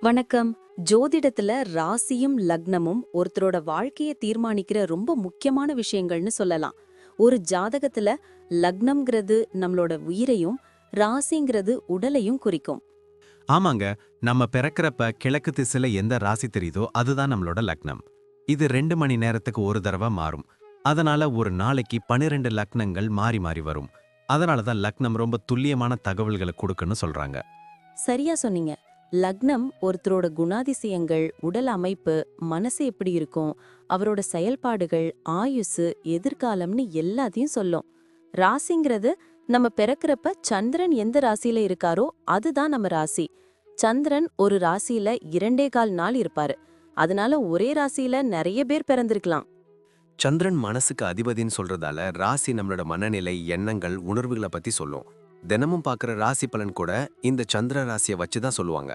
வணக்கம். ஜோதிடத்துல ராசியும் லக்னமும் ஒருத்தரோட வாழ்க்கைய தீர்மானிக்கிற ரொம்ப முக்கியமான விஷயங்கள்னு சொல்லலாம். ஒரு ஜாதகத்துல லக்னம்ங்கிறது நம்மளோட உயிரையும், ராசிங்கிறது உடலையும் குறிக்கும். ஆமாங்க. நம்ம பிறக்கறப்ப கிழக்கு திசையில எந்த ராசி தெரியுதோ அதுதான் நம்மளோட லக்னம். இது 2 மணி நேரத்துக்கு ஒரு தடவை மாறும். அதனால ஒரு நாளைக்கு 12 லக்னங்கள் மாறி மாறி வரும். அதனால தான் லக்னம் ரொம்ப துல்லியமான தகவல்களை கொடுக்குன்னு சொல்றாங்க. சரியா சொன்னீங்க. லக்னம் ஒருத்தரோட குணாதிசயங்கள், உடல் அமைப்பு, மனசு எப்படி இருக்கும், அவரோட செயல்பாடுகள், ஆயுசு, எதிர்காலம்னு எல்லாத்தையும் சொல்லும். ராசிங்கிறது நம்ம பிறக்கறப்ப சந்திரன் எந்த ராசியில இருக்காரோ அதுதான் நம்ம ராசி. சந்திரன் ஒரு ராசியில 2.25 நாள் இருப்பாரு. அதனால ஒரே ராசியில நிறைய பேர் பிறந்திருக்கலாம். சந்திரன் மனசுக்கு அதிபதின்னு சொல்றதால ராசி நம்மளோட மனநிலை, எண்ணங்கள், உணர்வுகளை பத்தி சொல்லும். தினமும் பார்க்குற ராசி பலன் கூட இந்த சந்திர ராசியை வச்சு தான் சொல்லுவாங்க.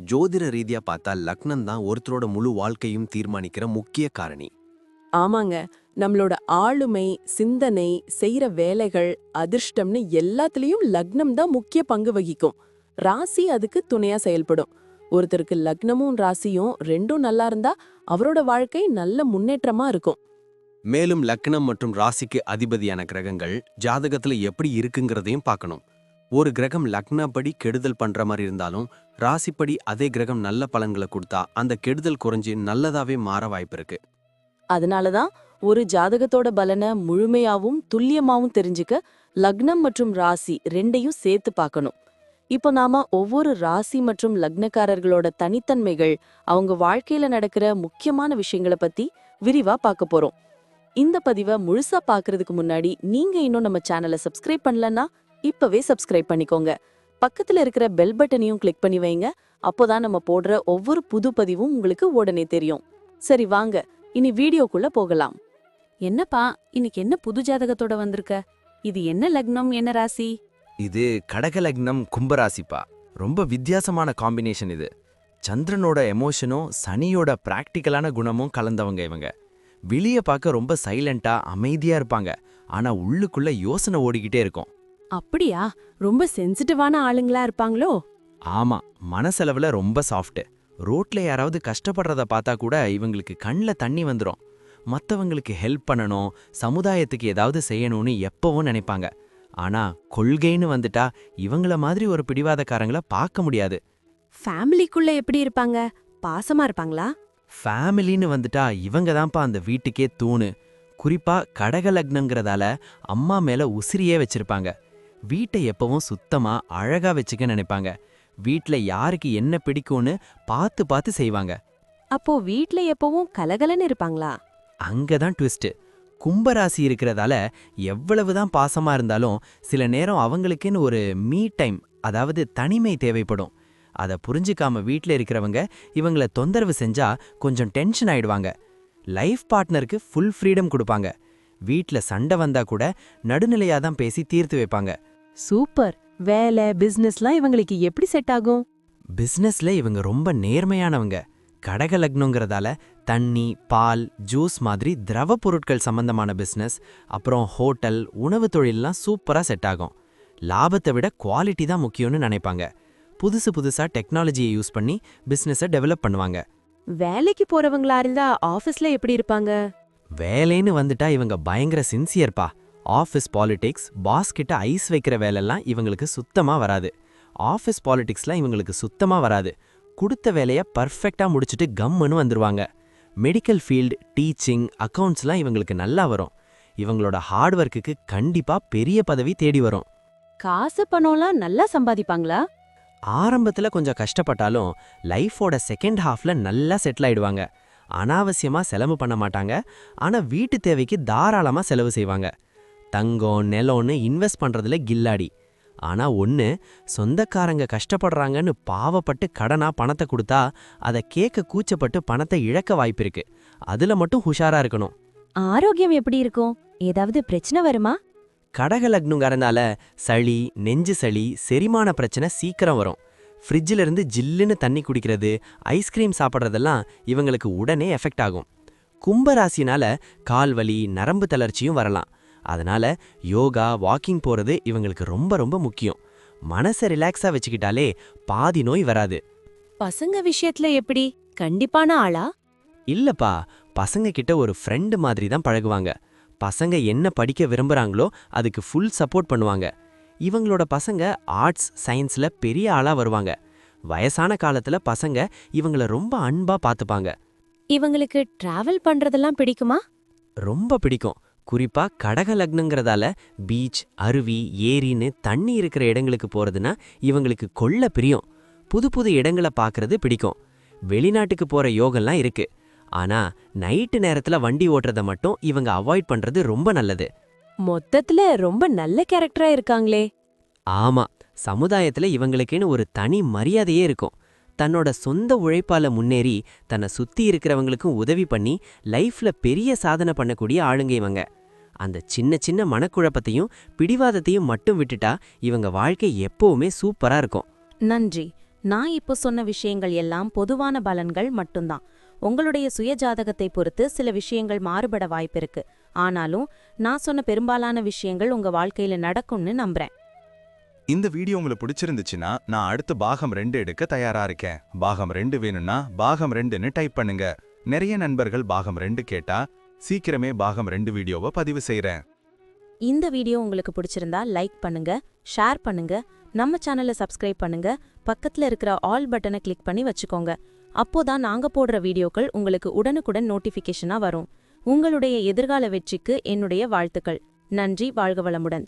ஜோதிட ரீதியா பார்த்தா லக்னம் தான் ஒருத்தரோட முழு வாழ்க்கையும் தீர்மானிக்கிற முக்கிய காரணி. ஆமாங்க. நம்மளோட ஆளுமை, சிந்தனை, செய்யற வேலைகள், அதிர்ஷ்டம்னு எல்லாத்துலயும் லக்னம் தான் முக்கிய பங்கு வகிக்கும். ராசி அதுக்கு துணையா செயல்படும். ஒருத்தருக்கு லக்னமும் ராசியும் ரெண்டும் நல்லா இருந்தா அவரோட வாழ்க்கை நல்ல முன்னேற்றமா இருக்கும். மேலும் லக்னம் மற்றும் ராசிக்கு அதிபதியான கிரகங்கள் ஜாதகத்துல எப்படி இருக்குங்கிறதையும் பார்க்கணும். ஒரு கிரகம் லக்னப்படி கெடுதல் பண்ற மாதிரி இருந்தாலும் ராசிப்படி அதே கிரகம் நல்ல பலன்களை கொடுத்தா அந்த கெடுதல் குறைஞ்சு நல்லதாவே மாற வாய்ப்பு இருக்கு. அதனாலதான் ஒரு ஜாதகத்தோட பலனை முழுமையாவும் துல்லியமாவும் தெரிஞ்சுக்க லக்னம் மற்றும் ராசி ரெண்டையும் சேர்த்து பார்க்கணும். இப்போ நாம ஒவ்வொரு ராசி மற்றும் லக்னக்காரர்களோட தனித்தன்மைகள், அவங்க வாழ்க்கையில நடக்கிற முக்கியமான விஷயங்களை பத்தி விரிவா பார்க்க போறோம். இந்த பதிவை முழுசா பார்க்கறதுக்கு முன்னாடி நீங்க இன்னும் நம்ம சேனலை சப்ஸ்கிரைப் பண்ணலன்னா இப்பவே சப்ஸ்கிரைப் பண்ணிக்கோங்க. பக்கத்துல இருக்கிற பெல் பட்டனையும் கிளிக் பண்ணி வைங்க. அப்போதான் நம்ம போடுற ஒவ்வொரு புது பதிவும் உங்களுக்கு உடனே தெரியும். சரி வாங்க, இனி வீடியோக்குள்ள போகலாம். என்னப்பா, இன்னைக்கு என்ன புது ஜாதகத்தோட வந்திருக்க? இது என்ன லக்னம், என்ன ராசி? இது கடக லக்னம் கும்பராசிப்பா. ரொம்ப வித்தியாசமான காம்பினேஷன் இது. சந்திரனோட எமோஷனும் சனியோட பிராக்டிக்கலான குணமும் கலந்தவங்க இவங்க. வெளிய பார்க்க ரொம்ப சைலண்டா அமைதியா இருப்பாங்க, ஆனா உள்ளுக்குள்ள யோசனை ஓடிக்கிட்டே இருக்கும். அப்படியா? ரொம்ப சென்சிட்டிவான ஆளுங்களா இருப்பாங்களோ? ஆமா, மனசளவுல ரொம்ப சாஃப்ட். ரோட்ல யாராவது கஷ்டப்படுறத பார்த்தா கூட இவங்களுக்கு கண்ணில் தண்ணி வந்துடும். மற்றவங்களுக்கு ஹெல்ப் பண்ணணும், சமுதாயத்துக்கு ஏதாவது செய்யணும்னு எப்பவும் நினைப்பாங்க. ஆனா கொள்கைன்னு வந்துட்டா இவங்கள மாதிரி ஒரு பிடிவாதக்காரங்கள பார்க்க முடியாது. ஃபேமிலிக்குள்ள எப்படி இருப்பாங்க? பாசமா இருப்பாங்களா? ஃபேமிலின்னு வந்துட்டா இவங்க தான்ப்பா அந்த வீட்டுக்கே தூணு. குறிப்பா கடக லக்னங்கிறதால அம்மா மேல உசிரியே வச்சிருப்பாங்க. வீட்டை எப்பவும் சுத்தமா அழகா வச்சுக்க நினைப்பாங்க. வீட்ல யாருக்கு என்ன பிடிக்கும்னு பார்த்து பார்த்து செய்வாங்க. அப்போ வீட்ல எப்பவும் கலகலன்னு இருப்பாங்களா? அங்கதான் ட்விஸ்ட். கும்பராசி இருக்கிறதால எவ்வளவுதான் பாசமா இருந்தாலும் சில நேரம் அவங்களுக்குன்னு ஒரு மீ டைம், அதாவது தனிமை தேவைப்படும். அதை புரிஞ்சுக்காம வீட்ல இருக்கிறவங்க இவங்கள தொந்தரவு செஞ்சா கொஞ்சம் டென்ஷன் ஆயிடுவாங்க. லைஃப் பார்ட்னருக்கு ஃபுல் ஃப்ரீடம் கொடுப்பாங்க. வீட்ல சண்டை வந்தா கூட நடுநிலையா தான் பேசி தீர்த்து வைப்பாங்க. சூப்பர். வேலை, பிசினஸ்லாம் இவங்களுக்கு எப்படி செட் ஆகும்? பிசினஸ்ல இவங்க ரொம்ப நேர்மையானவங்க. கடக லக்னங்கிறதால தண்ணி, பால், ஜூஸ் மாதிரி திரவ பொருட்கள் சம்பந்தமான பிசினஸ், அப்புறம் ஹோட்டல், உணவு தொழிலெல்லாம் சூப்பரா செட் ஆகும். லாபத்தை விட குவாலிட்டி தான் முக்கியம்னு நினைப்பாங்க. புதுசா டெக்னாலஜியை யூஸ் பண்ணி பிசினஸை டெவலப் பண்ணுவாங்க. வேலைக்கு போறவங்களா இருந்தா ஆபீஸ்ல எப்படி இருப்பாங்க? வேலைன்னு வந்துட்டா இவங்க பயங்கர சின்சியர்ப்பா. ஆஃபீஸ் பாலிடிக்ஸ், பாஸ் கிட்ட ஐஸ் வைக்கிற வேலைலாம் இவங்களுக்கு சுத்தமா வராது. ஆஃபீஸ் பாலிடிக்ஸ்லாம் இவங்களுக்கு சுத்தமா வராது. கொடுத்த வேலையை பர்ஃபெக்டா முடிச்சுட்டு கம்முன்னு வந்துருவாங்க. மெடிக்கல் ஃபீல்டு, டீச்சிங், அக்கவுண்ட்ஸ்லாம் இவங்களுக்கு நல்லா வரும். இவங்களோட ஹார்ட் ஒர்க்குக்கு கண்டிப்பா பெரிய பதவி தேடி வரும். காசு பணம்லாம் நல்லா சம்பாதிப்பாங்களா? ஆரம்பத்துல கொஞ்சம் கஷ்டப்பட்டாலும் லைஃபோட செகண்ட் ஹாஃப்ல நல்லா செட்டில் ஆயிடுவாங்க. அனாவசியமா செலவு பண்ண மாட்டாங்க, ஆனா வீட்டு தேவைக்கு தாராளமா செலவு செய்வாங்க. தங்கம், நிலம்னு இன்வெஸ்ட் பண்றதுல கில்லாடி. ஆனா ஒண்ணு, சொந்தக்காரங்க கஷ்டப்படுறாங்கன்னு பாவப்பட்டு கடனா பணத்தை கொடுத்தா அதை கேட்க கூச்சப்பட்டு பணத்தை இழக்க வாய்ப்பிருக்கு. அதுல மட்டும் ஹுஷாரா இருக்கணும். ஆரோக்கியம் எப்படி இருக்கும்? ஏதாவது பிரச்சனை வருமா? கடக லக்னங்கிறனால சளி, நெஞ்சு சளி, செரிமான பிரச்சனை சீக்கிரம் வரும். ஃப்ரிட்ஜில் இருந்து ஜில்லுன்னு தண்ணி குடிக்கிறது, ஐஸ்கிரீம் சாப்பிட்றதெல்லாம் இவங்களுக்கு உடனே எஃபெக்ட் ஆகும். கும்பராசினால கால்வலி, நரம்பு தளர்ச்சியும் வரலாம். அதனால யோகா, வாக்கிங் போறது இவங்களுக்கு ரொம்ப ரொம்ப முக்கியம். மனசை ரிலாக்ஸா வச்சுக்கிட்டாலே பாதி நோய் வராது. பசங்க விஷயத்துல எப்படி? கண்டிப்பான ஆளா? இல்லப்பா, பசங்க கிட்ட ஒரு ஃப்ரெண்டு மாதிரி தான் பழகுவாங்க. பசங்க என்ன படிக்க விரும்புறாங்களோ அதுக்கு ஃபுல் சப்போர்ட் பண்ணுவாங்க. இவங்களோட பசங்க ஆர்ட்ஸ், சயின்ஸ்ல பெரிய ஆளா வருவாங்க. வயசான காலத்துல பசங்க இவங்கள ரொம்ப அன்பா பாத்துப்பாங்க. இவங்களுக்கு டிராவல் பண்றதெல்லாம் பிடிக்குமா? ரொம்ப பிடிக்கும். குறிப்பா கடக லக்னங்கிறதால பீச், அருவி, ஏரின்னு தண்ணி இருக்கிற இடங்களுக்கு போறதுன்னா இவங்களுக்கு கொள்ள பிரியம். புது புது இடங்களை பார்க்கறது பிடிக்கும். வெளிநாட்டுக்கு போற யோகம்லாம் இருக்கு. ஆனா நைட்டு நேரத்துல வண்டி ஓட்டுறத மட்டும் இவங்க அவாய்ட் பண்றது ரொம்ப நல்லது. மொத்தத்துல ரொம்ப நல்ல கேரக்டரா இருக்காங்களே. ஆமா, சமுதாயத்துல இவங்களுக்குன்னு ஒரு தனி மரியாதையே இருக்கும். தன்னோட சொந்த உழைப்பால முன்னேறி தன்னை சுத்தி இருக்கிறவங்களுக்கும் உதவி பண்ணி லைஃப்ல பெரிய சாதனை பண்ணக்கூடிய ஆளுங்க இவங்க. அந்த சின்ன சின்ன மனக்குழப்பத்தையும் பிடிவாதத்தையும் மட்டும் விட்டுட்டா இவங்க வாழ்க்கை எப்பவுமே சூப்பரா இருக்கும். நன்றி. நான் இப்போ சொன்ன விஷயங்கள் எல்லாம் பொதுவான பலன்கள் மட்டும்தான். உங்களுடைய சுயஜாதகத்தை பொறுத்து சில விஷயங்கள் மாறுபட வாய்ப்பிருக்கு. ஆனாலும் நான் சொன்ன பெரும்பாலான விஷயங்கள் உங்க வாழ்க்கையில நடக்கும்னு நம்புறேன். இந்த வீடியோ உங்களுக்கு பிடிச்சிருந்துச்சுன்னா நான் அடுத்து பாகம் 2 எடுக்க தயாரா இருக்கேன். பாகம் 2 வேணும்னா பாகம் 2ன்னு டைப் பண்ணுங்க. நிறைய நண்பர்கள் பாகம் 2 கேட்டா சீக்கிரமே பாகம் 2 வீடியோவை பதிவு செய்றேன். இந்த வீடியோ உங்களுக்கு பிடிச்சிருந்தா லைக் பண்ணுங்க, ஷேர் பண்ணுங்க, நம்ம சேனலை சப்ஸ்கிரைப் பண்ணுங்க, பக்கத்துல இருக்கிற ஆல் பட்டனை கிளிக் பண்ணி வச்சுக்கோங்க. அப்போதான் நாங்க போடுற வீடியோக்கள் உங்களுக்கு உடனுக்குடன் நோட்டிஃபிகேஷனா வரும். உங்களுடைய எதிர்கால வெற்றிக்கு என்னுடைய வாழ்த்துக்கள். நன்றி. வாழ்க வளமுடன்.